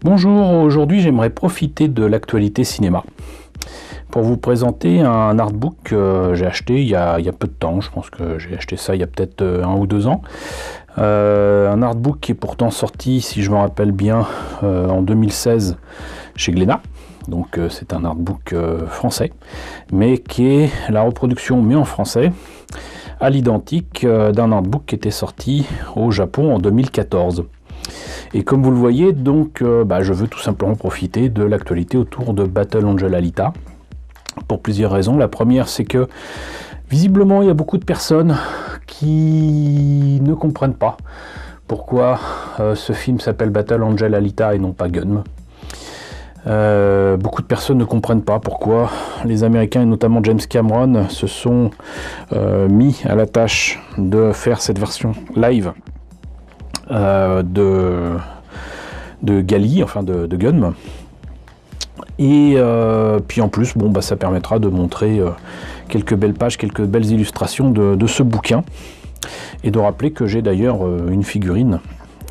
Bonjour, aujourd'hui j'aimerais profiter de l'actualité cinéma pour vous présenter un artbook que j'ai acheté il y a peu de temps. Je pense que j'ai acheté ça il y a peut-être 1 ou 2 ans. Un artbook qui est pourtant sorti, si je me rappelle bien, en 2016 chez Glénat. Donc c'est un artbook français, mais qui est la reproduction, mais en français, à l'identique d'un artbook qui était sorti au Japon en 2014. Et comme vous le voyez, donc, je veux tout simplement profiter de l'actualité autour de Battle Angel Alita, pour plusieurs raisons. La première, c'est que visiblement, il y a beaucoup de personnes qui ne comprennent pas pourquoi ce film s'appelle Battle Angel Alita et non pas Gunm. Beaucoup de personnes ne comprennent pas pourquoi les Américains et notamment James Cameron se sont mis à la tâche de faire cette version live de Gali, enfin de Gunm. Et puis en plus, ça permettra de montrer quelques belles pages, quelques belles illustrations de ce bouquin. Et de rappeler que j'ai d'ailleurs une figurine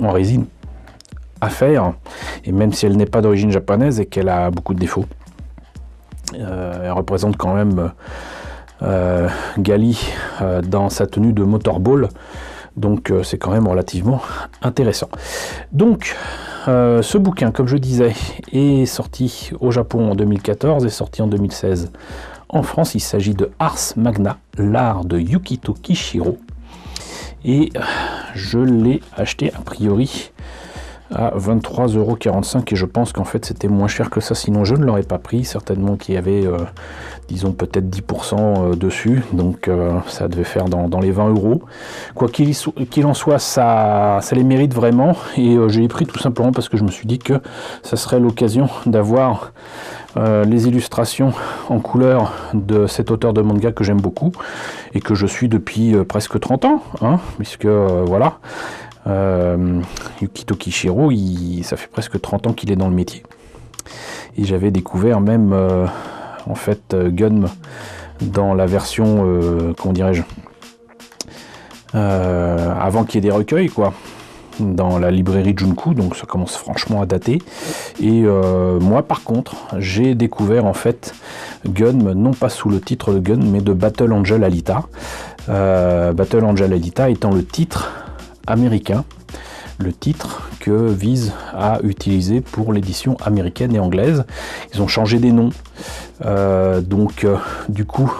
en résine à faire, et même si elle n'est pas d'origine japonaise et qu'elle a beaucoup de défauts, elle représente quand même Gali dans sa tenue de motorball. Donc c'est quand même relativement intéressant. Donc ce bouquin, comme je disais, est sorti au Japon en 2014 et sorti en 2016 en France. Il s'agit de Ars Magna, l'art de Yukito Kishiro. Et je l'ai acheté a priori à 23,45 € et je pense qu'en fait c'était moins cher que ça, sinon je ne l'aurais pas pris. Certainement qu'il y avait disons peut-être 10% dessus, donc ça devait faire dans les 20 €. Quoi qu'il en soit, ça les mérite vraiment, et je l'ai pris tout simplement parce que je me suis dit que ça serait l'occasion d'avoir les illustrations en couleur de cet auteur de manga que j'aime beaucoup et que je suis depuis presque 30 ans, puisque voilà. Yukito Kishiro, ça fait presque 30 ans qu'il est dans le métier, et j'avais découvert même en fait Gunm dans la version comment dirais-je, avant qu'il y ait des recueils, quoi, dans la librairie Junku, donc ça commence franchement à dater. Et moi par contre j'ai découvert en fait Gunm non pas sous le titre de Gunm mais de Battle Angel Alita, Battle Angel Alita étant le titre américain, le titre que vise à utiliser pour l'édition américaine et anglaise. Ils ont changé des noms, du coup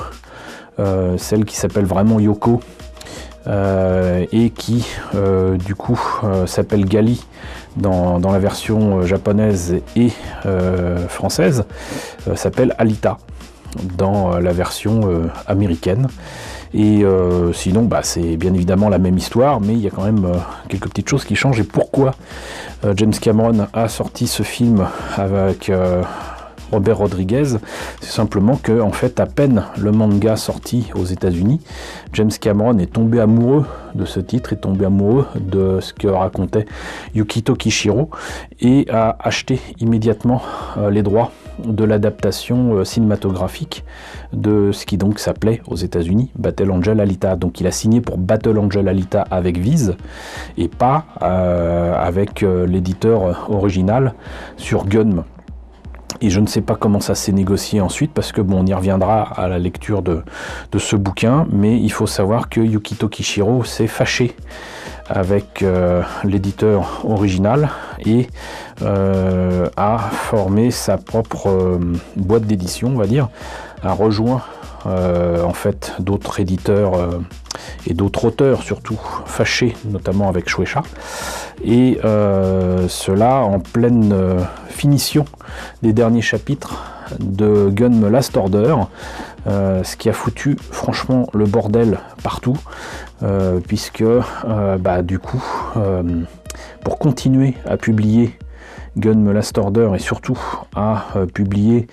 celle qui s'appelle vraiment Yoko et qui du coup s'appelle Gali dans la version japonaise et française, s'appelle Alita dans la version américaine. Et sinon c'est bien évidemment la même histoire, mais il y a quand même quelques petites choses qui changent. Et pourquoi James Cameron a sorti ce film avec Robert Rodriguez? C'est simplement que en fait, à peine le manga sorti aux États-Unis, James Cameron est tombé amoureux de ce titre, est tombé amoureux de ce que racontait Yukito Kishiro, et a acheté immédiatement les droits de l'adaptation cinématographique de ce qui donc s'appelait aux États-Unis Battle Angel Alita. Donc il a signé pour Battle Angel Alita avec Viz et pas avec l'éditeur original sur Gunm. Et je ne sais pas comment ça s'est négocié ensuite, parce que on y reviendra à la lecture de ce bouquin, mais il faut savoir que Yukito Kishiro s'est fâché avec l'éditeur original et a formé sa propre boîte d'édition, on va dire, a rejoint en fait d'autres éditeurs et d'autres auteurs surtout fâchés, notamment avec Shueisha, et cela en pleine finition des derniers chapitres de Gunm Last Order, ce qui a foutu franchement le bordel partout, puisque du coup pour continuer à publier Gunm Last Order et surtout à publier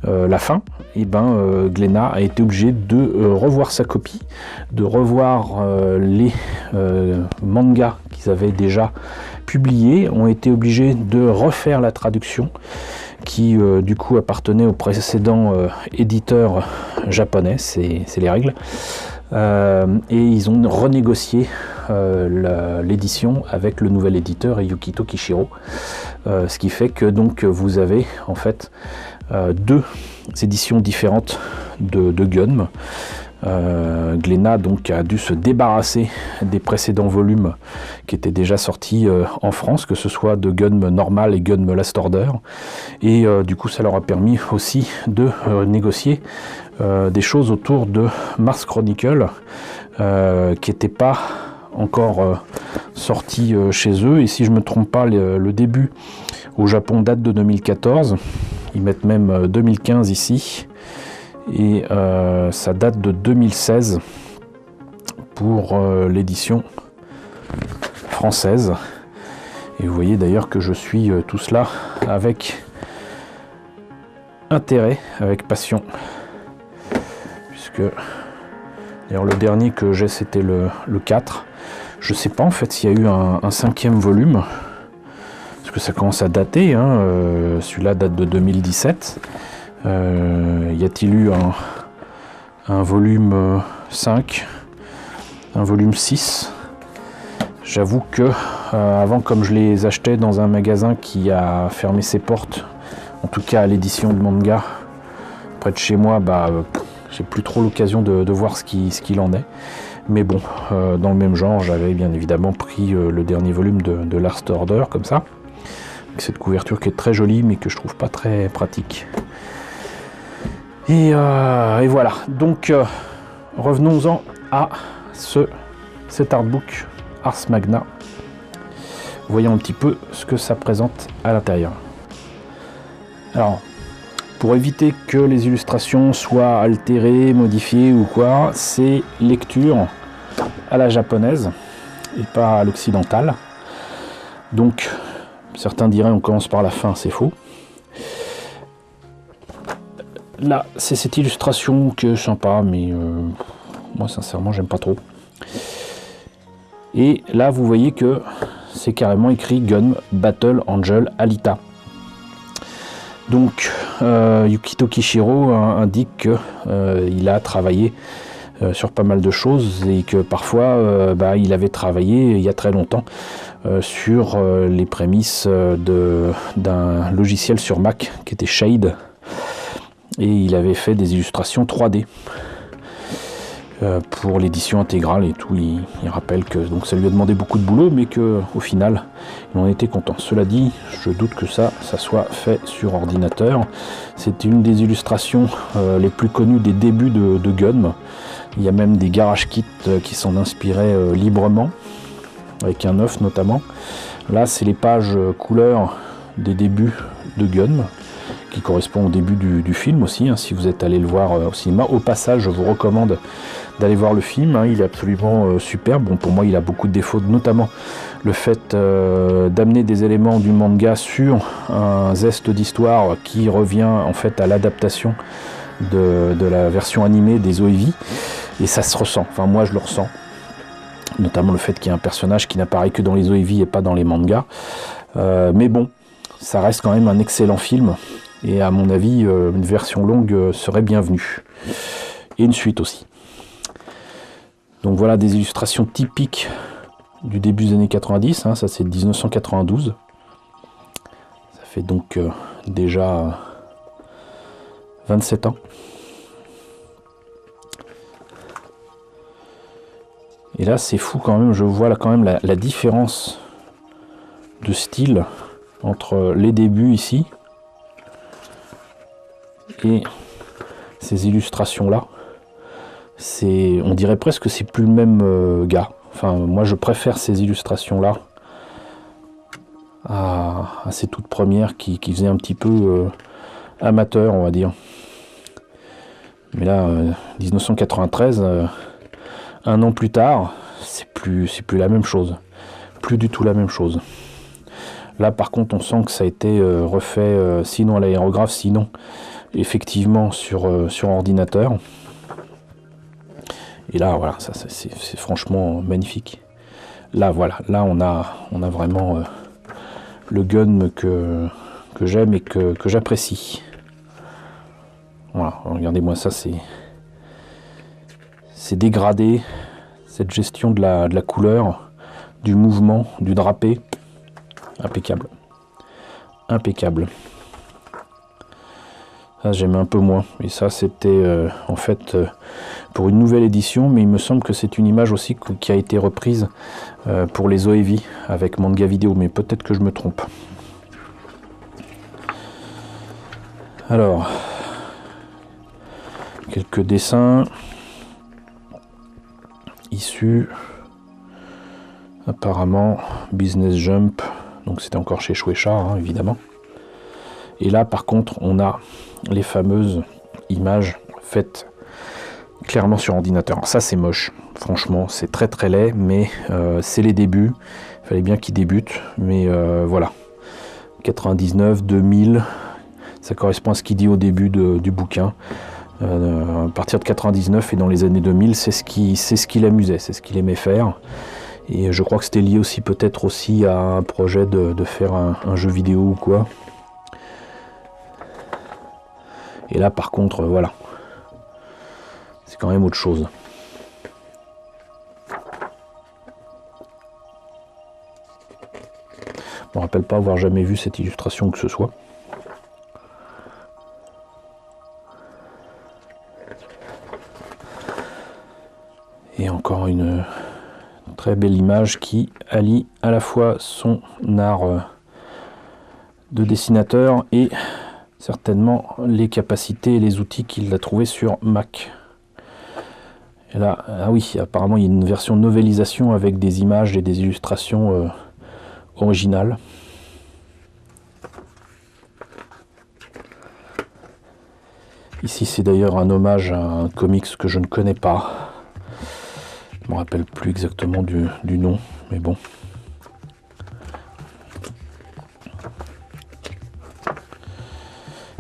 la fin, Glénat a été obligé de revoir sa copie, de revoir les mangas qu'ils avaient déjà publiés, ont été obligés de refaire la traduction qui du coup appartenait au précédent éditeur japonais, c'est les règles, et ils ont renégocié l'édition avec le nouvel éditeur Yukito Kishiro, ce qui fait que donc vous avez en fait deux éditions différentes de Gunm. Glénat donc a dû se débarrasser des précédents volumes qui étaient déjà sortis en France, que ce soit de Gunm normal et Gunm Last Order, et du coup ça leur a permis aussi de négocier des choses autour de Mars Chronicle qui n'étaient pas encore sortis chez eux, et si je me trompe pas, le début au Japon date de 2014, ils mettent même 2015 ici, et ça date de 2016 pour l'édition française. Et vous voyez d'ailleurs que je suis tout cela avec intérêt, avec passion, puisque d'ailleurs le dernier que j'ai c'était le 4. Je sais pas en fait s'il y a eu un 5e volume, parce que ça commence à dater, hein, celui-là date de 2017. Y a-t-il eu un volume 5, un volume 6? J'avoue que avant, comme je les achetais dans un magasin qui a fermé ses portes, en tout cas à l'édition de manga près de chez moi, j'ai plus trop l'occasion de voir ce qu'il en est. Mais bon, dans le même genre, j'avais bien évidemment pris le dernier volume de Last Order, comme ça, avec cette couverture qui est très jolie mais que je trouve pas très pratique. Et voilà, donc revenons-en à cet artbook Ars Magna. Voyons un petit peu ce que ça présente à l'intérieur. Alors, pour éviter que les illustrations soient altérées, modifiées ou quoi, c'est lecture à la japonaise et pas à l'occidentale. Donc, certains diraient on commence par la fin, c'est faux. Là, c'est cette illustration qui est sympa, mais moi, sincèrement, j'aime pas trop. Et là, vous voyez que c'est carrément écrit Gunm Battle Angel Alita. Donc, Yukito Kishiro indique qu'il a travaillé sur pas mal de choses et que parfois, il avait travaillé il y a très longtemps sur les prémices d'un logiciel sur Mac qui était Shade. Et il avait fait des illustrations 3D pour l'édition intégrale et tout. Il rappelle que donc ça lui a demandé beaucoup de boulot, mais qu'au final, il en était content. Cela dit, je doute que ça soit fait sur ordinateur. C'est une des illustrations les plus connues des débuts de Gunm. Il y a même des garage kits qui s'en inspiraient librement, avec un œuf notamment. Là, c'est les pages couleurs des débuts de Gunm, qui correspond au début du film aussi, hein, si vous êtes allé le voir au cinéma. Au passage, je vous recommande d'aller voir le film, hein, il est absolument superbe. Bon, pour moi, il a beaucoup de défauts, notamment le fait d'amener des éléments du manga sur un zeste d'histoire qui revient en fait à l'adaptation de la version animée des OEV, et ça se ressent, enfin moi je le ressens, notamment le fait qu'il y ait un personnage qui n'apparaît que dans les OEV et pas dans les mangas, mais bon, ça reste quand même un excellent film. Et à mon avis, une version longue serait bienvenue. Et une suite aussi. Donc voilà des illustrations typiques du début des années 90. Hein, ça c'est 1992. Ça fait donc déjà 27 ans. Et là c'est fou quand même, je vois là quand même la différence de style entre les débuts ici et ces illustrations là. On dirait presque que c'est plus le même gars. Enfin, moi je préfère ces illustrations là à ces toutes premières qui faisaient un petit peu amateur, on va dire. Mais là 1993, un an plus tard, c'est plus la même chose, plus du tout la même chose. Là par contre on sent que ça a été refait sinon à l'aérographe, sinon effectivement sur ordinateur. Et là voilà, ça c'est franchement magnifique. Là voilà, là on a vraiment le Gunm que j'aime et que j'apprécie. Voilà, regardez-moi ça, c'est dégradé, Cette gestion de la couleur, du mouvement, du drapé, impeccable. Impeccable. Ça j'aime un peu moins. Et ça c'était en fait pour une nouvelle édition, mais il me semble que c'est une image aussi qui a été reprise pour les OEV avec Manga Vidéo, mais peut-être que je me trompe. Alors, quelques dessins issus apparemment Business Jump, donc c'était encore chez Shueisha hein, évidemment. Et là par contre on a les fameuses images faites clairement sur ordinateur. Ça c'est moche, franchement c'est très très laid, mais c'est les débuts, il fallait bien qu'ils débutent, mais voilà. 99, 2000, ça correspond à ce qu'il dit au début du bouquin. À partir de 99 et dans les années 2000, c'est ce qui l'amusait, c'est ce qu'il aimait faire. Et je crois que c'était lié aussi peut-être aussi à un projet de faire un jeu vidéo ou quoi. Et là par contre, voilà. C'est quand même autre chose. Je me rappelle pas avoir jamais vu cette illustration que ce soit. Et encore une très belle image qui allie à la fois son art de dessinateur et certainement les capacités et les outils qu'il a trouvés sur Mac. Et là, ah oui, apparemment il y a une version novélisation avec des images et des illustrations originales. Ici c'est d'ailleurs un hommage à un comics que je ne connais pas. Je ne me rappelle plus exactement du nom, mais bon.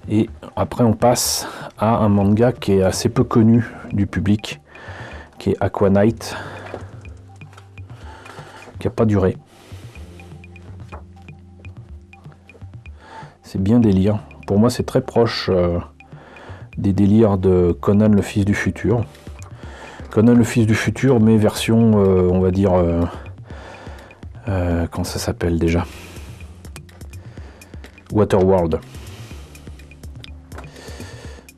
Et après on passe à un manga qui est assez peu connu du public, qui est Aqua Knight, qui n'a pas duré. C'est bien délire. Pour moi c'est très proche des délires de Conan le Fils du Futur. Conan le Fils du Futur, mais version, on va dire, comment ça s'appelle déjà? Waterworld.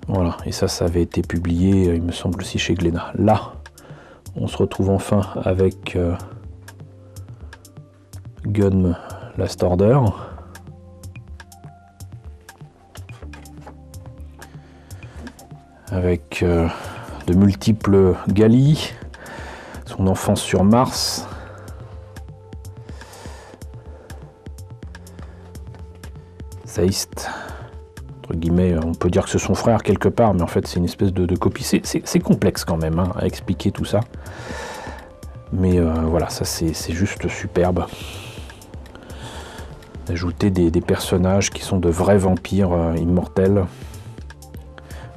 Voilà, et ça avait été publié, il me semble aussi chez Glénat. Là, on se retrouve enfin avec Gun Last Order. Avec de multiples Gali, son enfance sur Mars. Zeist, entre guillemets, on peut dire que c'est son frère quelque part, mais en fait c'est une espèce de copie. C'est complexe quand même hein, à expliquer tout ça. Mais voilà, ça c'est juste superbe. Ajouter des personnages qui sont de vrais vampires immortels.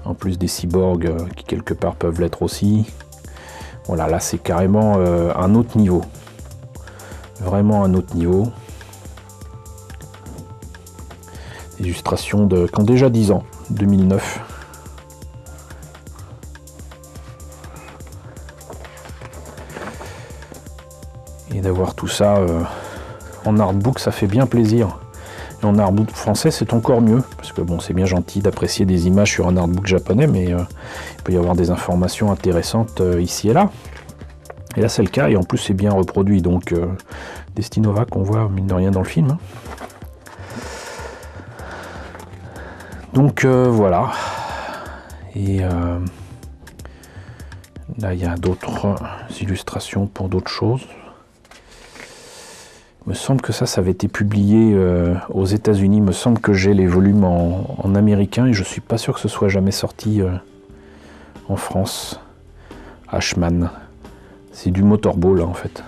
En plus des cyborgs qui quelque part peuvent l'être aussi. Voilà, là c'est carrément un autre niveau. Vraiment un autre niveau. Illustrations qui ont déjà 10 ans, 2009. Et d'avoir tout ça en artbook, ça fait bien plaisir. Et en artbook français, c'est encore mieux, parce que bon, c'est bien gentil d'apprécier des images sur un artbook japonais, mais il peut y avoir des informations intéressantes ici et là. Et là, c'est le cas, et en plus, c'est bien reproduit, donc Destinova qu'on voit, mine de rien, dans le film. Donc, voilà. Et là, il y a d'autres illustrations pour d'autres choses. Il me semble que ça avait été publié aux États-Unis. Il me semble que j'ai les volumes en américain et je suis pas sûr que ce soit jamais sorti en France. Ashman. C'est du Motorball en fait.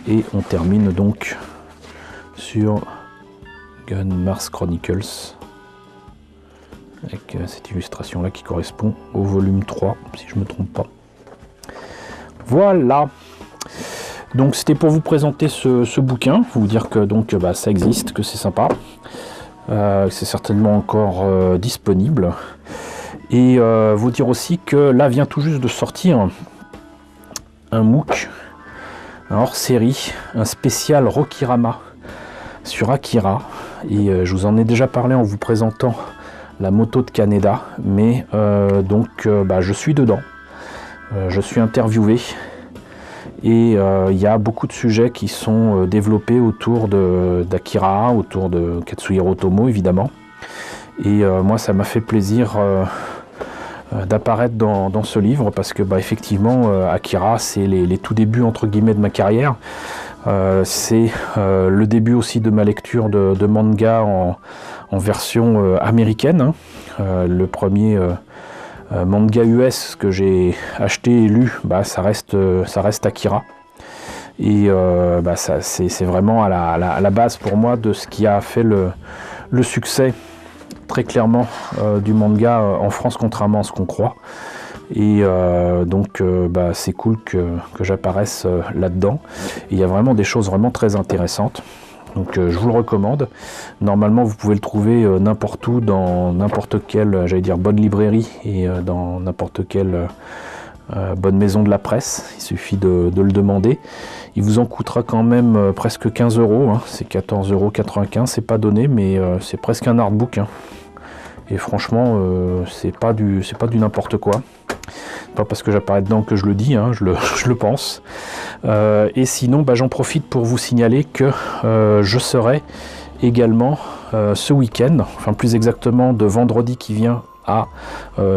Et on termine donc sur Gun Mars Chronicles. Avec cette illustration là qui correspond au volume 3, si je me trompe pas. Voilà, donc c'était pour vous présenter ce bouquin, vous dire que donc ça existe, que c'est sympa, c'est certainement encore disponible, Et vous dire aussi que là vient tout juste de sortir un MOOC, un hors-série, un spécial Rokirama sur Akira. Et je vous en ai déjà parlé en vous présentant la moto de Kaneda, mais je suis dedans. Je suis interviewé et il y a beaucoup de sujets qui sont développés autour d'Akira, autour de Katsuhiro Otomo évidemment. Et moi ça m'a fait plaisir d'apparaître dans ce livre parce que effectivement Akira c'est les tout débuts entre guillemets de ma carrière. C'est le début aussi de ma lecture de manga en version américaine, hein. Le premier manga US que j'ai acheté et lu, ça reste Akira. Et c'est vraiment à la base pour moi de ce qui a fait le succès très clairement du manga en France, contrairement à ce qu'on croit. Et c'est cool que j'apparaisse là-dedans. Il y a vraiment des choses vraiment très intéressantes. Donc je vous le recommande. Normalement vous pouvez le trouver n'importe où, dans n'importe quelle, j'allais dire, bonne librairie et dans n'importe quelle bonne maison de la presse. Il suffit de le demander. Il vous en coûtera quand même presque 15 €, hein. C'est 14,95 €, c'est pas donné, mais c'est presque un artbook, hein. Et franchement, c'est pas du n'importe quoi. Pas parce que j'apparais dedans que je le dis, hein, je le pense. Et sinon, j'en profite pour vous signaler que je serai également ce week-end, enfin plus exactement de vendredi qui vient à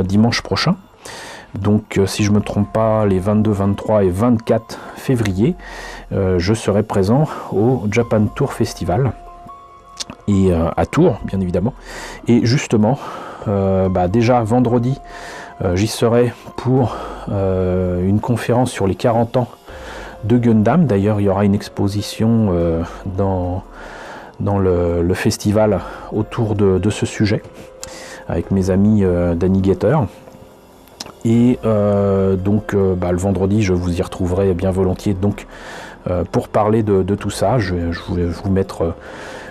dimanche prochain. Donc si je ne me trompe pas, les 22, 23 et 24 février, je serai présent au Japan Tour Festival. Et à Tours, bien évidemment. Et justement, déjà vendredi, j'y serai pour une conférence sur les 40 ans de Gundam. D'ailleurs, il y aura une exposition dans le festival autour de ce sujet, avec mes amis d'Anigator. Et le vendredi, je vous y retrouverai bien volontiers donc, pour parler de tout ça. Je vais vous mettre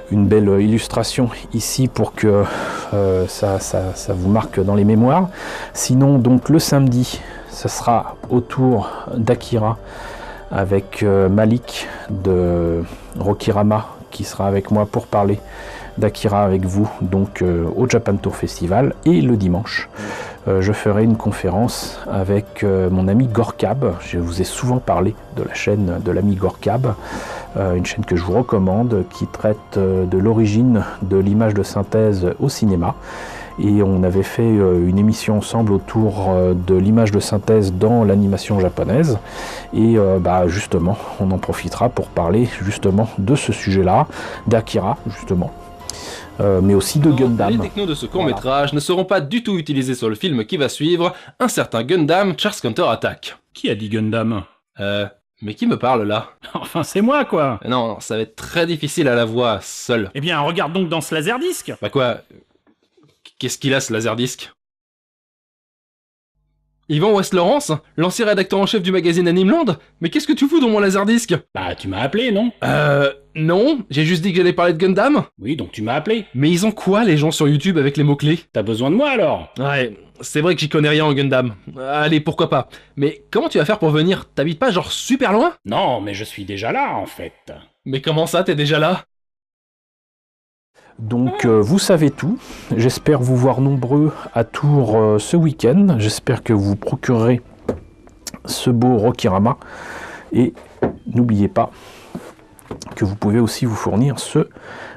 une belle illustration ici pour que ça vous marque dans les mémoires. Sinon, donc le samedi, ce sera autour d'Akira avec Malik de Rokirama qui sera avec moi pour parler d'Akira avec vous, donc au Japan Tour Festival. Et le dimanche, je ferai une conférence avec mon ami Gorkab. Je vous ai souvent parlé de la chaîne de l'ami Gorkab, une chaîne que je vous recommande, qui traite de l'origine de l'image de synthèse au cinéma. Et on avait fait une émission ensemble autour de l'image de synthèse dans l'animation japonaise. Et justement, on en profitera pour parler justement de ce sujet-là, d'Akira justement. Mais aussi de Gundam. Les technos de ce court-métrage ne seront pas du tout utilisés sur le film qui va suivre, un certain Gundam Charge Counter Attack. Qui a dit Gundam? Mais qui me parle là? Enfin, c'est moi, quoi. Non, ça va être très difficile à la voix, seul. Eh bien, regarde donc dans ce laserdisc. Bah quoi? Qu'est-ce qu'il a, ce laserdisc? Yvan West-Laurence, l'ancien rédacteur en chef du magazine Animeland? Mais qu'est-ce que tu fous dans mon laserdisc? Bah, tu m'as appelé, non? Non, j'ai juste dit que j'allais parler de Gundam. Oui, donc tu m'as appelé. Mais ils ont quoi, les gens sur YouTube, avec les mots-clés? T'as besoin de moi, alors? Ouais, c'est vrai que j'y connais rien en Gundam. Allez, pourquoi pas. Mais comment tu vas faire pour venir? T'habites pas genre super loin? Non, mais je suis déjà là, en fait. Mais comment ça, t'es déjà là? Donc vous savez tout. J'espère vous voir nombreux à Tours ce week-end. J'espère que vous procurerez ce beau Rokirama. Et n'oubliez pas que vous pouvez aussi vous fournir ce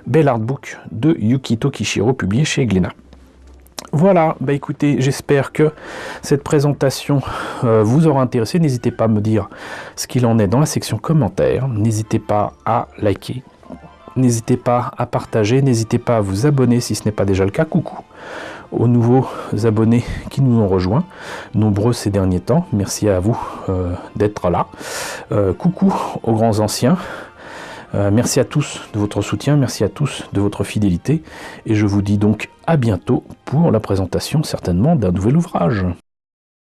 bel artbook de Yukito Kishiro publié chez Glénat. Voilà, écoutez, j'espère que cette présentation vous aura intéressé. N'hésitez pas à me dire ce qu'il en est dans la section commentaires. N'hésitez pas à liker. N'hésitez pas à partager, n'hésitez pas à vous abonner si ce n'est pas déjà le cas. Coucou aux nouveaux abonnés qui nous ont rejoints, nombreux ces derniers temps. Merci à vous d'être là. Coucou aux grands anciens. Merci à tous de votre soutien, merci à tous de votre fidélité. Et je vous dis donc à bientôt pour la présentation certainement d'un nouvel ouvrage.